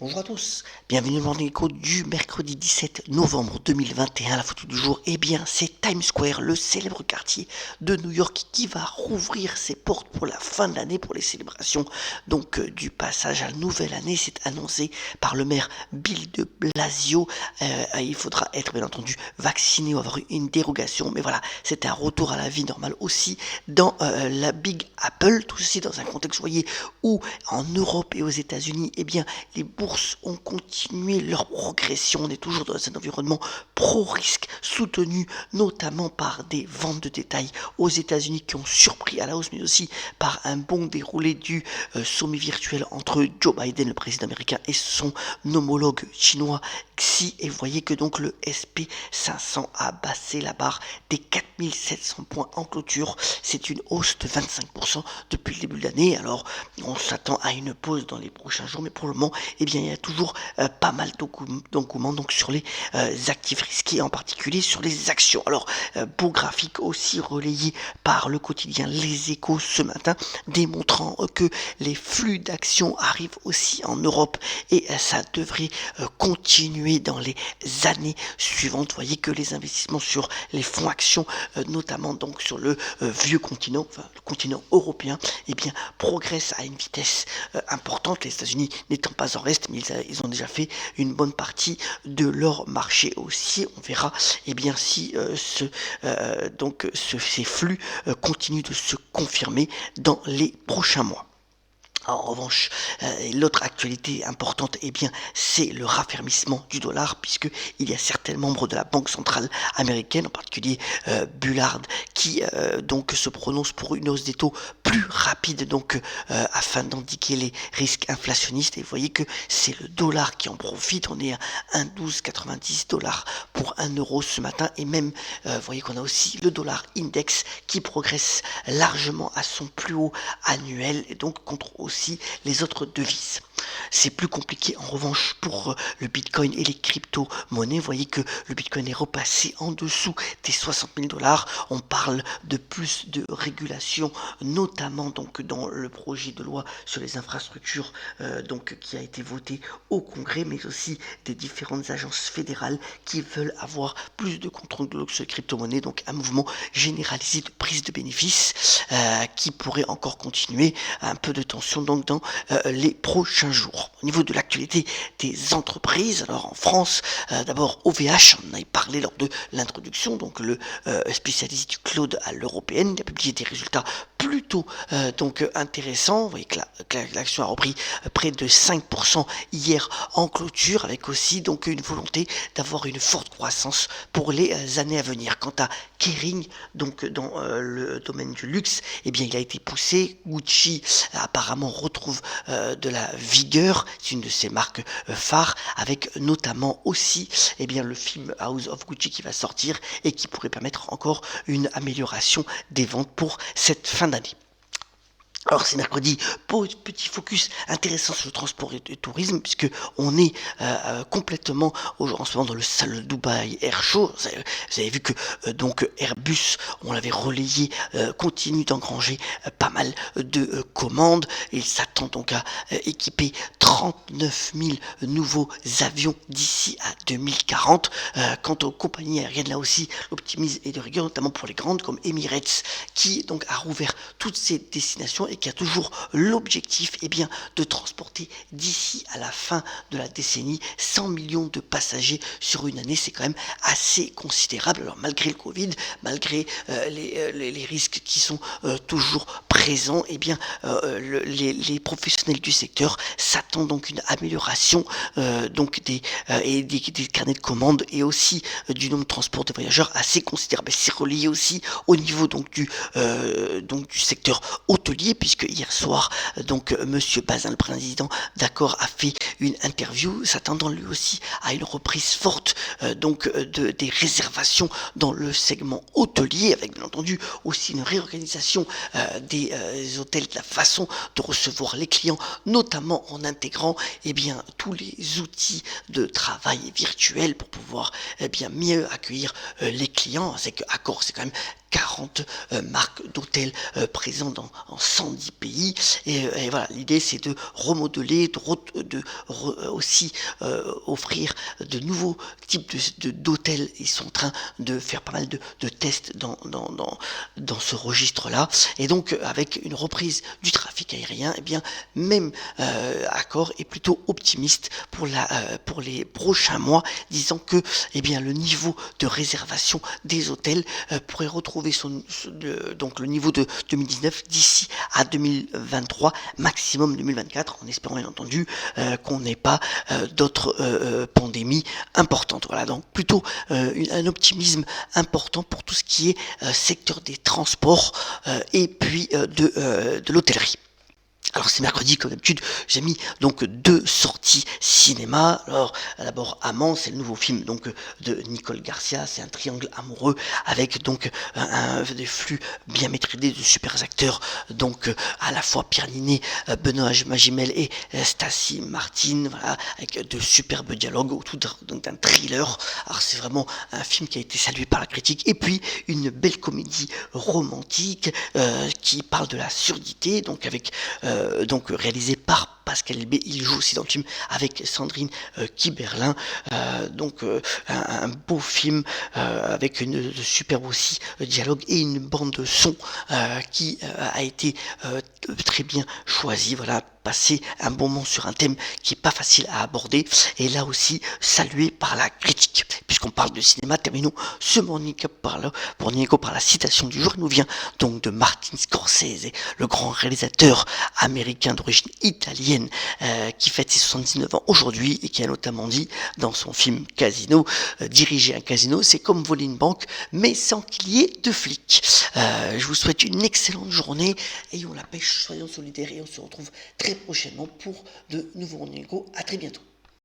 Bonjour à tous, bienvenue dans Morning Echo du mercredi 17 novembre 2021. La photo du jour, c'est Times Square, le célèbre quartier de New York qui va rouvrir ses portes pour la fin de l'année, pour les célébrations du passage à la nouvelle année. C'est annoncé par le maire Bill de Blasio. Il faudra être bien entendu vacciné ou avoir une dérogation, mais voilà, c'est un retour à la vie normale aussi dans la Big Apple. Tout ceci dans un contexte, vous voyez, où en Europe et aux États-Unis, les bourses ont continué leur progression. On est toujours dans un environnement pro-risque, soutenu notamment par des ventes de détail aux États-Unis qui ont surpris à la hausse, mais aussi par un bon déroulé du sommet virtuel entre Joe Biden, le président américain, et son homologue chinois Xi. Et vous voyez que donc le SP500 a baissé la barre des 4700 points en clôture. C'est une hausse de 25% depuis le début de l'année. Alors, on s'attend à une pause dans les prochains jours, mais pour le moment, il y a toujours pas mal d'engouement donc sur les actifs risqués, en particulier sur les actions. Alors, beau graphique aussi relayé par le quotidien Les Échos ce matin, démontrant que les flux d'actions arrivent aussi en Europe et ça devrait continuer dans les années suivantes. Vous voyez que les investissements sur les fonds actions, notamment donc sur le vieux continent, enfin le continent européen, progressent à une vitesse importante. Les États-Unis n'étant pas en reste, mais ils ont déjà fait une bonne partie de leur marché aussi. On verra si ces flux continuent de se confirmer dans les prochains mois. En revanche, l'autre actualité importante, c'est le raffermissement du dollar, puisque il y a certains membres de la Banque centrale américaine, en particulier Bullard, qui se prononce pour une hausse des taux plus rapide, afin d'indiquer les risques inflationnistes. Et vous voyez que c'est le dollar qui en profite. On est à 1,1290 $ pour 1 euro ce matin, et même vous voyez qu'on a aussi le dollar index qui progresse largement à son plus haut annuel, et donc contre aussi les autres devises. C'est plus compliqué en revanche pour le Bitcoin et les crypto-monnaies. Vous voyez que le Bitcoin est repassé en dessous des 60 000 $. On parle de plus de régulation, notamment dans le projet de loi sur les infrastructures qui a été voté au Congrès, mais aussi des différentes agences fédérales qui veulent avoir plus de contrôle sur les crypto-monnaies. Donc un mouvement généralisé de prise de bénéfices qui pourrait encore continuer. Un peu de tension donc dans les prochains jours. Au niveau de l'actualité des entreprises, alors en France, d'abord OVH, on en avait parlé lors de l'introduction, donc le spécialiste du cloud à l'européenne, il a publié des résultats plutôt intéressants. Vous voyez que l'action a repris près de 5% hier en clôture, avec aussi une volonté d'avoir une forte croissance pour les années à venir. Quant à Kering, dans le domaine du luxe, il a été poussé. Gucci apparemment retrouve de la vigueur, c'est une de ses marques phares, avec notamment aussi le film House of Gucci qui va sortir et qui pourrait permettre encore une amélioration des ventes pour cette fin d'année. Alors c'est mercredi, petit focus intéressant sur le transport et le tourisme, puisque on est complètement en ce moment dans le salon Dubai Air Show. Vous avez vu que Airbus, on l'avait relayé, continue d'engranger pas mal de commandes. Il s'attend donc à équiper 39 000 nouveaux avions d'ici à 2040. Quant aux compagnies aériennes, là aussi, l'optimisme est de rigueur, notamment pour les grandes comme Emirates, qui a rouvert toutes ses destinations et qui a toujours l'objectif de transporter d'ici à la fin de la décennie 100 millions de passagers sur une année. C'est quand même assez considérable. Alors malgré le Covid, malgré les risques qui sont toujours présents, les professionnels du secteur s'attendent donc une amélioration des carnets de commandes et aussi du nombre de transports de voyageurs assez considérable. C'est relié aussi au niveau du secteur hôtelier, puisque hier soir monsieur Bazin, le président d'Accor, a fait une interview s'attendant lui aussi à une reprise forte des réservations dans le segment hôtelier, avec bien entendu aussi une réorganisation des hôtels, de la façon de recevoir les clients, notamment en intégrant tous les outils de travail virtuel pour pouvoir mieux accueillir les clients. C'est que Accor, c'est quand même 40 marques d'hôtels présents en 110 pays. Et voilà, l'idée c'est de remodeler, aussi offrir de nouveaux types d'hôtels. Ils sont en train de faire pas mal de tests dans ce registre-là. Et donc, avec une reprise du trafic aérien, eh bien, même Accor est plutôt optimiste pour les prochains mois, disant que eh bien, le niveau de réservation des hôtels pourrait retrouver donc le niveau de 2019 d'ici à 2023, maximum 2024, en espérant bien entendu qu'on n'ait pas d'autres pandémies importantes. Voilà, donc plutôt un optimisme important pour tout ce qui est secteur des transports et puis de l'hôtellerie. Alors c'est mercredi comme d'habitude, j'ai mis donc deux sorties cinéma. Alors d'abord Amant, c'est le nouveau film donc de Nicole Garcia, c'est un triangle amoureux avec donc des flux bien maîtrisés de super acteurs, donc à la fois Pierre Ninet, Benoît Magimel et Stacy Martin, voilà, avec de superbes dialogues autour d'un thriller. Alors c'est vraiment un film qui a été salué par la critique, et puis une belle comédie romantique qui parle de la surdité, donc avec donc réalisé par Pascal Elbé. Il joue aussi dans le film avec Sandrine Kiberlin, donc un beau film avec de superbes aussi dialogues et une bande de son qui a été très bien choisie. Voilà, passer un bon moment sur un thème qui est pas facile à aborder, et là aussi salué par la critique. Puisqu'on parle de cinéma, terminons ce Morning Cup par la citation du jour. Il nous vient donc de Martin Scorsese, le grand réalisateur américain d'origine italienne qui fête ses 79 ans aujourd'hui, et qui a notamment dit dans son film Casino, diriger un casino c'est comme voler une banque mais sans qu'il y ait de flics. Je vous souhaite une excellente journée, ayons la pêche, soyons solidaires, et on se retrouve très prochainement pour de nouveaux Morning Go. À très bientôt.